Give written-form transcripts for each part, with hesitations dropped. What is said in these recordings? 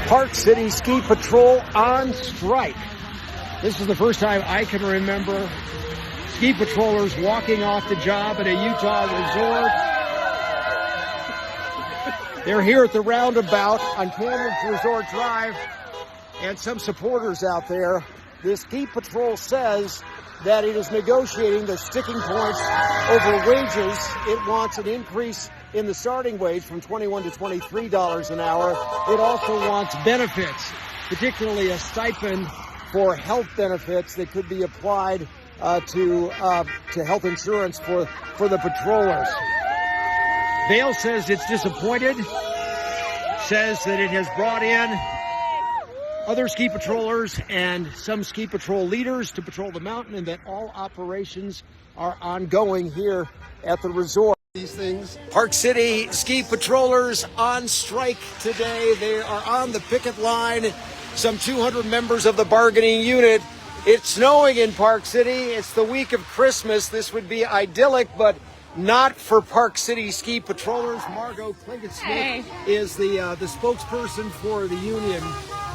Park City Ski Patrol on strike. This is the first time I can remember ski patrollers walking off the job at a Utah resort. They're here at the roundabout on Canyons Resort Drive, and some supporters out there. The ski patrol says that it is negotiating the sticking points over wages. It wants an increase in the starting wage from $21 to $23 an hour. It also wants benefits, particularly a stipend for health benefits that could be applied to health insurance for the patrollers. Vail says it's disappointed, says that it has brought in other ski patrollers and some ski patrol leaders to patrol the mountain, and that all operations are ongoing here at the resort. These things. Park City ski patrollers on strike today. They are on the picket line. Some 200 members of the bargaining unit. It's snowing in Park City. It's the week of Christmas. This would be idyllic, but not for Park City ski patrollers. Margot Klinkett-Smith is the spokesperson for the union.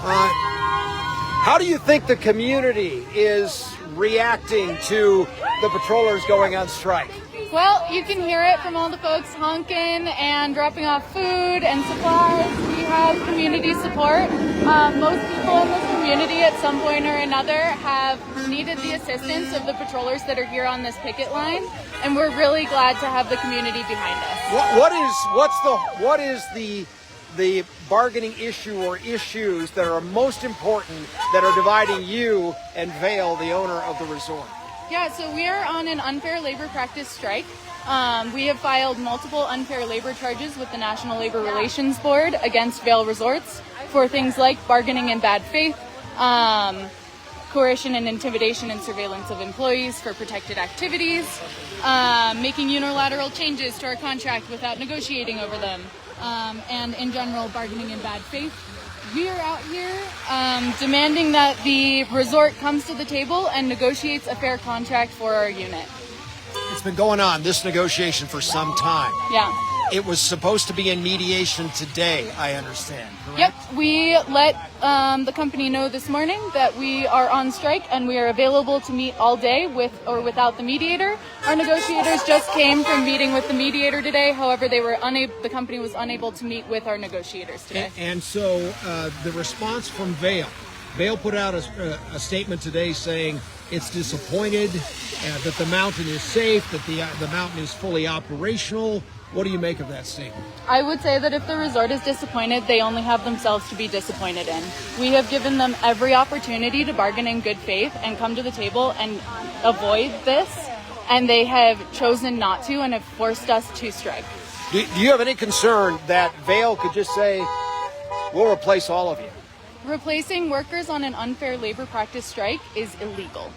How do you think the community is reacting to the patrollers going on strike? Well, you can hear it from all the folks honking and dropping off food and supplies. We have community support. Most people in this community at some point or another have needed the assistance of the patrollers that are here on this picket line, and we're really glad to have the community behind us. What is the bargaining issue or issues that are most important that are dividing you and Vail, the owner of the resort? Yeah, so we are on an unfair labor practice strike. We have filed multiple unfair labor charges with the National Labor Relations Board against Vail Resorts for things like bargaining in bad faith, coercion and intimidation and surveillance of employees for protected activities, making unilateral changes to our contract without negotiating over them, and in general, bargaining in bad faith. We are out here demanding that the resort comes to the table and negotiates a fair contract for our unit. It's been going on, this negotiation, for some time. Yeah. It was supposed to be in mediation today, I understand, correct? Yep. We let the company know this morning that we are on strike and we are available to meet all day with or without the mediator. Our negotiators just came from meeting with the mediator today. However, the company was unable to meet with our negotiators today. And so the response from Vail put out a statement today saying it's disappointed that the mountain is safe, that the mountain is fully operational. What do you make of that statement? I would say that if the resort is disappointed, they only have themselves to be disappointed in. We have given them every opportunity to bargain in good faith and come to the table and avoid this, and they have chosen not to and have forced us to strike. Do you have any concern that Vail could just say, we'll replace all of you? Replacing workers on an unfair labor practice strike is illegal.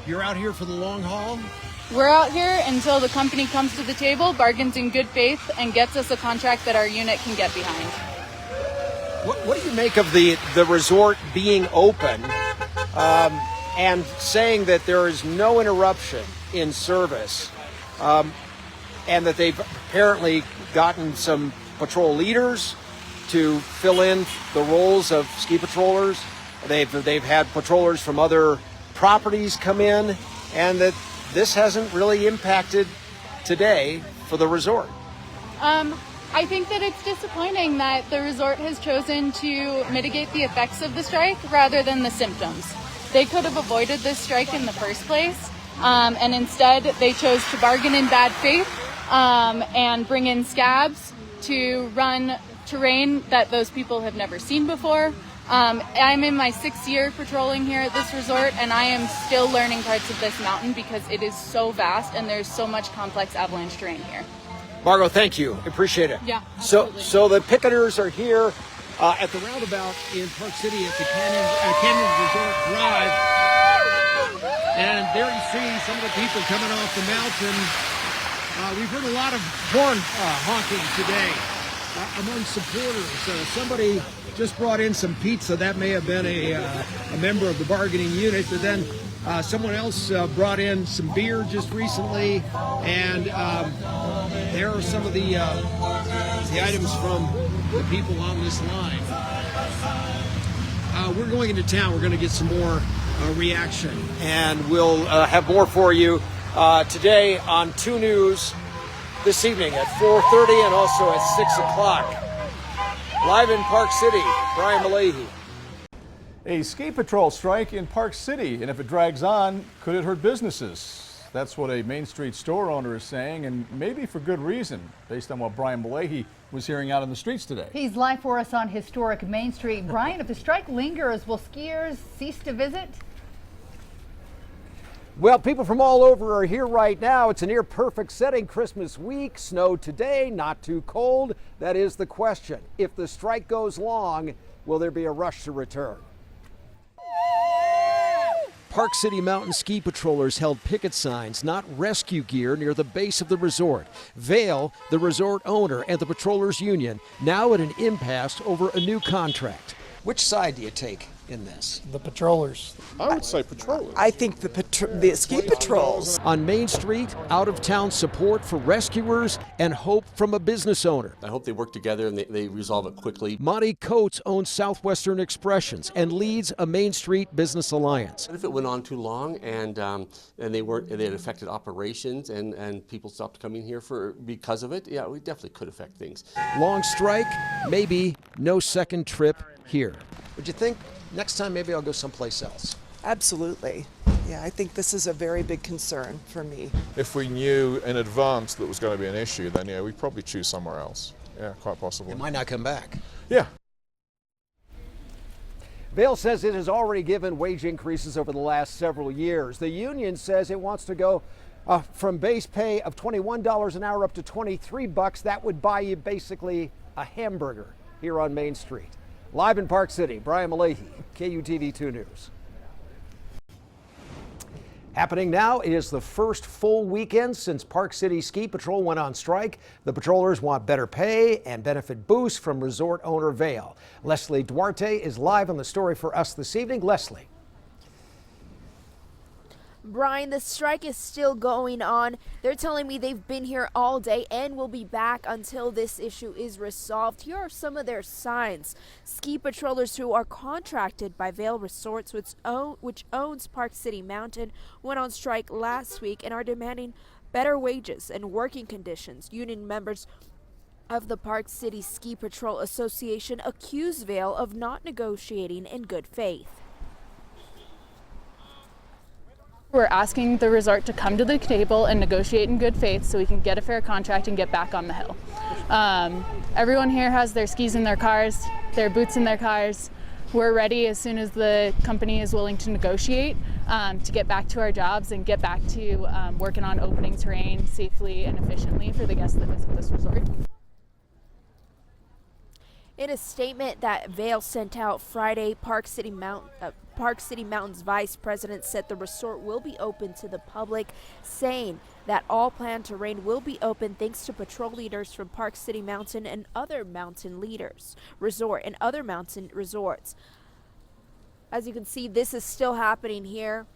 You're out here for the long haul? We're out here until the company comes to the table, bargains in good faith, and gets us a contract that our unit can get behind. What do you make of the resort being open and saying that there is no interruption in service, and that they've apparently gotten some patrol leaders to fill in the roles of ski patrollers? They've had patrollers from other properties come in, and that this hasn't really impacted today for the resort. I think that it's disappointing that the resort has chosen to mitigate the effects of the strike rather than the symptoms. They could have avoided this strike in the first place, and instead they chose to bargain in bad faith and bring in scabs to run terrain that those people have never seen before. I'm in my 6th year patrolling here at this resort, and I am still learning parts of this mountain because it is so vast and there's so much complex avalanche terrain here. Margot, thank you. Appreciate it. Yeah, absolutely. So the picketers are here at the roundabout in Park City at the Canyons Resort Drive. And there you see some of the people coming off the mountain. We've heard a lot of horn honking today among supporters. Somebody just brought in some pizza. That may have been a member of the bargaining unit. But then Someone else brought in some beer just recently, and there are some of the items from the people on this line. We're going into town. We're going to get some more reaction, and we'll have more for you today on 2 News this evening at 4:30 and also at 6 o'clock. Live in Park City, Brian Malahy. A ski patrol strike in Park City, and if it drags on, could it hurt businesses? That's what a Main Street store owner is saying, and maybe for good reason, based on what Brian Malahy was hearing out in the streets today. He's live for us on historic Main Street. Brian, if the strike lingers, will skiers cease to visit? Well, people from all over are here right now. It's a near perfect setting. Christmas week, snow today, not too cold. That is the question. If the strike goes long, will there be a rush to return? Park City Mountain ski patrollers held picket signs, not rescue gear, near the base of the resort. Vail, the resort owner, and the patrollers union now at an impasse over a new contract. Which side do you take in this? The patrollers. I would say patrollers. I think the ski patrols. On Main Street, out-of-town support for rescuers and hope from a business owner. I hope they work together and they resolve it quickly. Monty Coates owns Southwestern Expressions and leads a Main Street business alliance. If it went on too long and they had affected operations and people stopped coming here because of it, yeah, we definitely could affect things. Long strike, maybe no second trip here. Would you think next time maybe I'll go someplace else? Absolutely. Yeah, I think this is a very big concern for me. If we knew in advance that was going to be an issue, then yeah, we'd probably choose somewhere else. Yeah, quite possibly. It might not come back. Yeah. Vail says it has already given wage increases over the last several years. The union says it wants to go from base pay of $21 an hour up to $23. That would buy you basically a hamburger here on Main Street. Live in Park City, Brian Malahy, KUTV 2 News. Happening now, it is the first full weekend since Park City Ski Patrol went on strike. The patrollers want better pay and benefit boosts from resort owner Vail. Leslie Duarte is live on the story for us this evening. Leslie. Brian, the strike is still going on. They're telling me they've been here all day and will be back until this issue is resolved. Here are some of their signs. Ski patrollers who are contracted by Vail Resorts, which owns Park City Mountain, went on strike last week and are demanding better wages and working conditions. Union members of the Park City Ski Patrol Association accuse Vail of not negotiating in good faith. We're asking the resort to come to the table and negotiate in good faith so we can get a fair contract and get back on the hill. Everyone here has their skis in their cars, their boots in their cars. We're ready as soon as the company is willing to negotiate to get back to our jobs and get back to working on opening terrain safely and efficiently for the guests that visit this resort. In a statement that Vail sent out Friday, Park City Mountain's vice president said the resort will be open to the public, saying that all planned terrain will be open thanks to patrol leaders from Park City Mountain and other mountain resorts. As you can see, this is still happening here.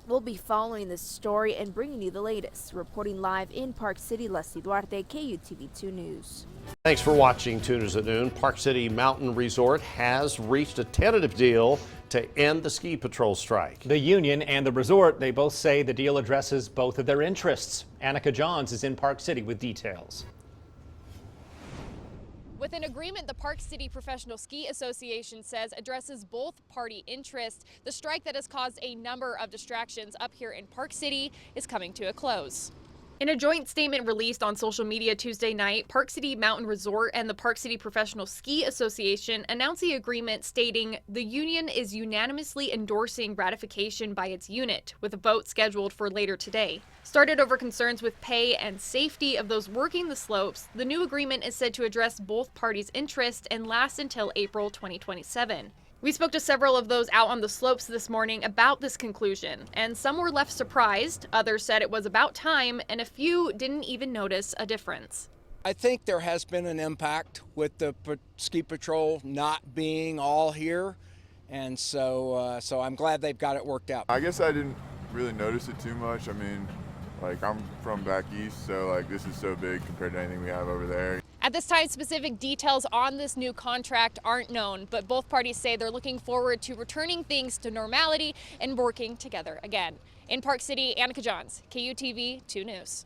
We'll be following this story and bringing you the latest. Reporting live in Park City, Leslie Duarte, KUTV 2 News. Thanks for watching 2 News at Noon. Park City Mountain Resort has reached a tentative deal to end the ski patrol strike. The union and the resort, they both say the deal addresses both of their interests. Annika Johns is in Park City with details. With an agreement the Park City Professional Ski Association says addresses both party interests, the strike that has caused a number of distractions up here in Park City is coming to a close. In a joint statement released on social media Tuesday night, Park City Mountain Resort and the Park City Professional Ski Association announced the agreement stating the union is unanimously endorsing ratification by its unit, with a vote scheduled for later today. Started over concerns with pay and safety of those working the slopes, the new agreement is said to address both parties' interests and last until April 2027. We spoke to several of those out on the slopes this morning about this conclusion, and some were left surprised, others said it was about time, and a few didn't even notice a difference. I think there has been an impact with the ski patrol not being all here, And so I'm glad they've got it worked out. I guess I didn't really notice it too much. I mean, like, I'm from back east, so like this is so big compared to anything we have over there. At this time, specific details on this new contract aren't known, but both parties say they're looking forward to returning things to normality and working together again. In Park City, Annika Johns, KUTV 2 News.